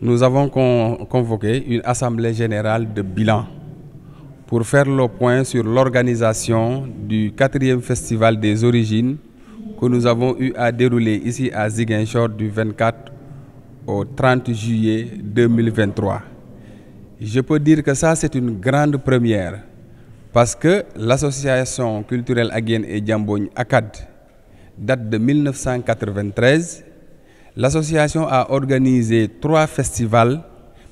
nous avons convoqué une assemblée générale de bilan pour faire le point sur l'organisation du 4e festival des origines que nous avons eu à dérouler ici à Ziguinchor du 24 au 30 juillet 2023. Je peux dire que ça, c'est une grande première parce que l'association culturelle Aguène et Diambogne ACAD date de 1993. L'association a organisé 3 festivals,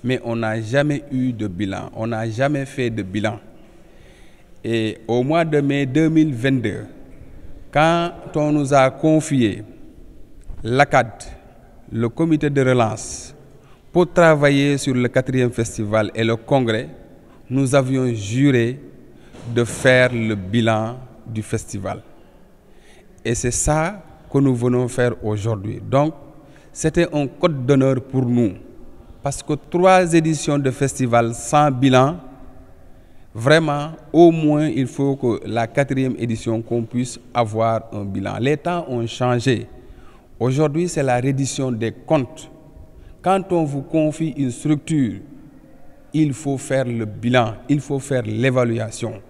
mais on n'a jamais eu de bilan. On n'a jamais fait de bilan. Et au mois de mai 2022, quand on nous a confié l'ACAD, le comité de relance, pour travailler sur le 4e festival et le congrès, nous avions juré de faire le bilan du festival. Et c'est ça que nous venons faire aujourd'hui. Donc, c'était un code d'honneur pour nous. Parce que 3 éditions de festival sans bilan, vraiment, au moins, il faut que la 4e édition, qu'on puisse avoir un bilan. Les temps ont changé. Aujourd'hui, c'est la reddition des comptes. Quand on vous confie une structure, il faut faire le bilan, il faut faire l'évaluation.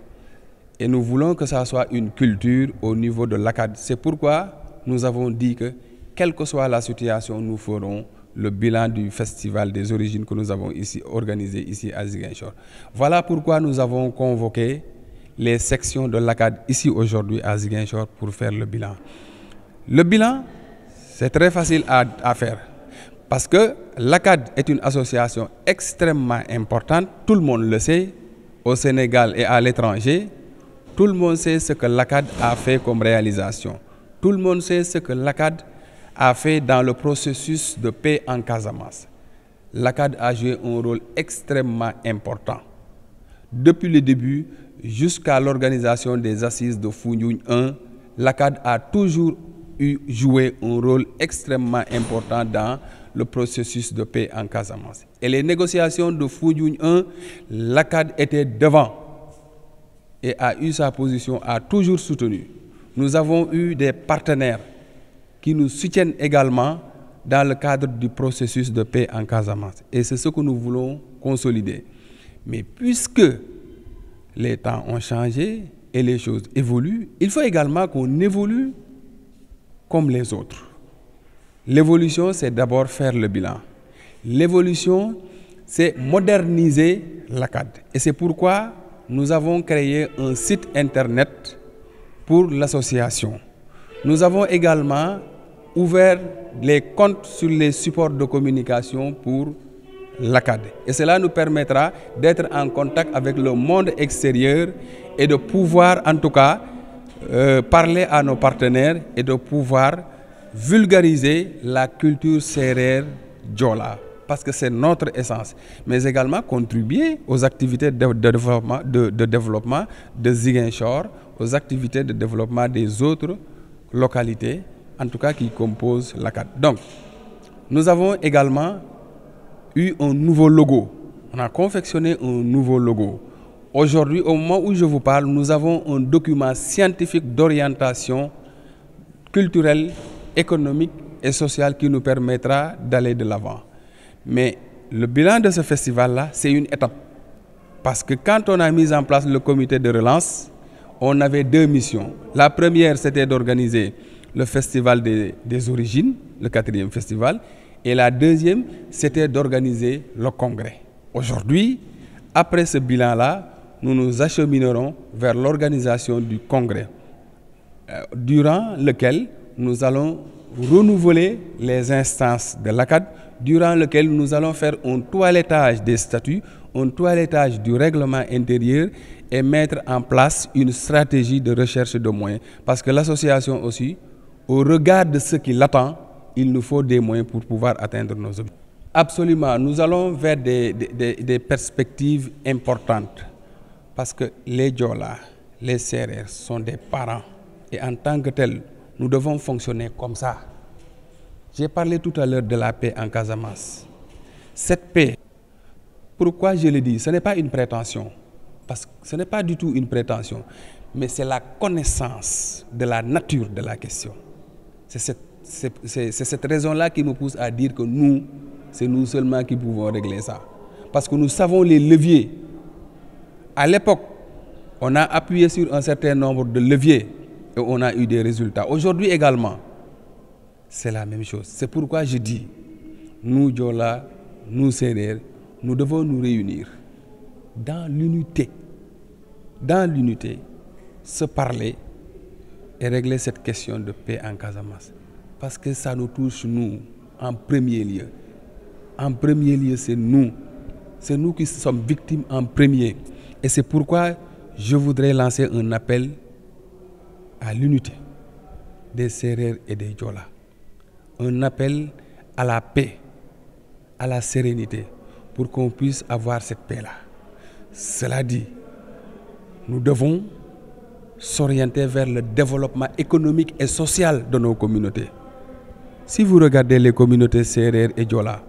Et nous voulons que ça soit une culture au niveau de l'ACAD. C'est pourquoi nous avons dit que, quelle que soit la situation, nous ferons le bilan du festival des origines que nous avons ici, organisé ici à Ziguinchor. Voilà pourquoi nous avons convoqué les sections de l'ACAD ici aujourd'hui à Ziguinchor pour faire le bilan. Le bilan, c'est très facile à faire parce que l'ACAD est une association extrêmement importante. Tout le monde le sait, au Sénégal et à l'étranger. Tout le monde sait ce que l'ACAD a fait comme réalisation. Tout le monde sait ce que l'ACAD a fait dans le processus de paix en Casamance. L'ACAD a joué un rôle extrêmement important. Depuis le début jusqu'à l'organisation des assises de Foundiougne 1, l'ACAD a toujours joué un rôle extrêmement important dans le processus de paix en Casamance. Et les négociations de Foundiougne 1, l'ACAD était devant et a eu sa position, a toujours soutenu. Nous avons eu des partenaires qui nous soutiennent également dans le cadre du processus de paix en Casamance. Et c'est ce que nous voulons consolider. Mais puisque les temps ont changé et les choses évoluent, il faut également qu'on évolue comme les autres. L'évolution, c'est d'abord faire le bilan. L'évolution, c'est moderniser l'ACAD. Et c'est pourquoi nous avons créé un site internet pour l'association. Nous avons également ouvert les comptes sur les supports de communication pour l'ACAD. Et cela nous permettra d'être en contact avec le monde extérieur et de pouvoir, en tout cas, parler à nos partenaires et de pouvoir vulgariser la culture sérère Diola, parce que c'est notre essence, mais également contribuer aux activités de développement de Ziguinchor, aux activités de développement des autres localités, en tout cas qui composent l'ACAD. Donc, nous avons également eu un nouveau logo. On a confectionné un nouveau logo. Aujourd'hui, au moment où je vous parle, nous avons un document scientifique d'orientation culturelle, économique et sociale qui nous permettra d'aller de l'avant. Mais le bilan de ce festival-là, c'est une étape. Parce que quand on a mis en place le comité de relance, on avait 2 missions. La première, c'était d'organiser le festival des origines, le 4e festival. Et la deuxième, c'était d'organiser le congrès. Aujourd'hui, après ce bilan-là, nous nous acheminerons vers l'organisation du congrès, durant lequel nous allons renouveler les instances de l'ACAD, durant lequel nous allons faire un toilettage des statuts, un toilettage du règlement intérieur et mettre en place une stratégie de recherche de moyens. Parce que l'association aussi, au regard de ce qui l'attend, il nous faut des moyens pour pouvoir atteindre nos objectifs. Absolument, nous allons vers des perspectives importantes. Parce que les Diola, les Sérères sont des parents. Et en tant que tels, nous devons fonctionner comme ça. J'ai parlé tout à l'heure de la paix en Casamance. Cette paix, pourquoi je le dis, ce n'est pas une prétention. Parce que ce n'est pas du tout une prétention. Mais c'est la connaissance de la nature de la question. C'est cette raison-là qui me pousse à dire que nous, c'est nous seulement qui pouvons régler ça. Parce que nous savons les leviers. À l'époque, on a appuyé sur un certain nombre de leviers et on a eu des résultats. Aujourd'hui également, c'est la même chose. C'est pourquoi je dis, nous Diola, nous Sérère, nous devons nous réunir dans l'unité, se parler et régler cette question de paix en Casamance. Parce que ça nous touche, nous, en premier lieu. En premier lieu, c'est nous. C'est nous qui sommes victimes en premier. Et c'est pourquoi je voudrais lancer un appel à l'unité des Sérères et des Diola. Un appel à la paix, à la sérénité, pour qu'on puisse avoir cette paix-là. Cela dit, nous devons s'orienter vers le développement économique et social de nos communautés. Si vous regardez les communautés Sérères et Diola,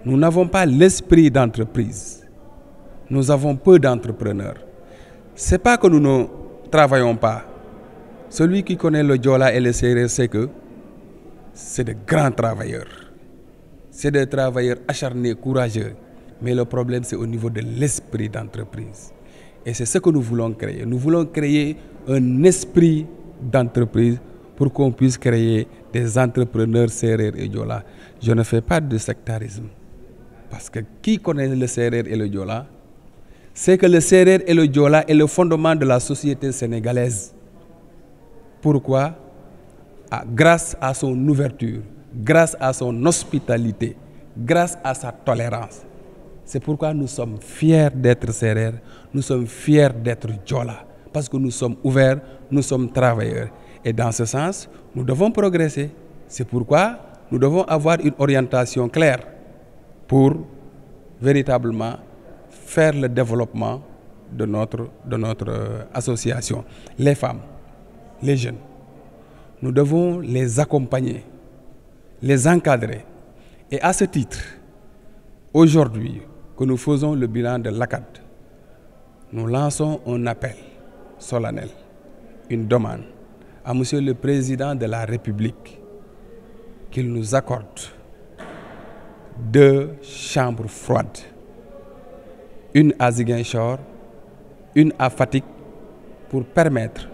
nous n'avons pas l'esprit d'entreprise. Nous avons peu d'entrepreneurs. Ce n'est pas que nous ne travaillons pas. Celui qui connaît le Diola et le Sérère sait que c'est de grands travailleurs. C'est des travailleurs acharnés, courageux. Mais le problème, c'est au niveau de l'esprit d'entreprise. Et c'est ce que nous voulons créer. Nous voulons créer un esprit d'entreprise pour qu'on puisse créer des entrepreneurs Sérères et Diola. Je ne fais pas de sectarisme. Parce que qui connaît le Sérère et le Diola, c'est que le Sérère et le Diola est le fondement de la société sénégalaise. Pourquoi? Grâce à son ouverture, grâce à son hospitalité, grâce à sa tolérance. C'est pourquoi nous sommes fiers d'être Sérères, nous sommes fiers d'être Diola, parce que nous sommes ouverts, nous sommes travailleurs. Et dans ce sens, nous devons progresser. C'est pourquoi nous devons avoir une orientation claire pour véritablement faire le développement de notre association. Les femmes, les jeunes, nous devons les accompagner, les encadrer. Et à ce titre, aujourd'hui, que nous faisons le bilan de l'ACAD, nous lançons un appel solennel, une demande à Monsieur le Président de la République qu'il nous accorde 2 chambres froides, une à Ziguinchor, une à Fatick, pour permettre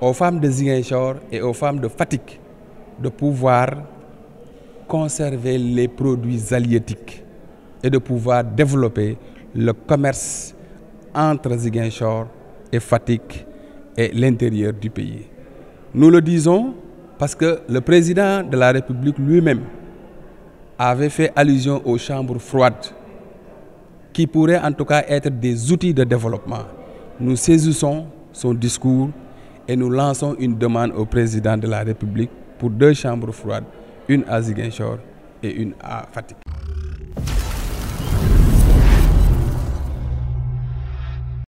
aux femmes de Ziguinchor et aux femmes de Fatick de pouvoir conserver les produits halieutiques et de pouvoir développer le commerce entre Ziguinchor et Fatick et l'intérieur du pays. Nous le disons parce que le président de la République lui-même avait fait allusion aux chambres froides qui pourraient en tout cas être des outils de développement. Nous saisissons son discours et nous lançons une demande au président de la République pour 2 chambres froides, une à Ziguinchor et une à Fatick.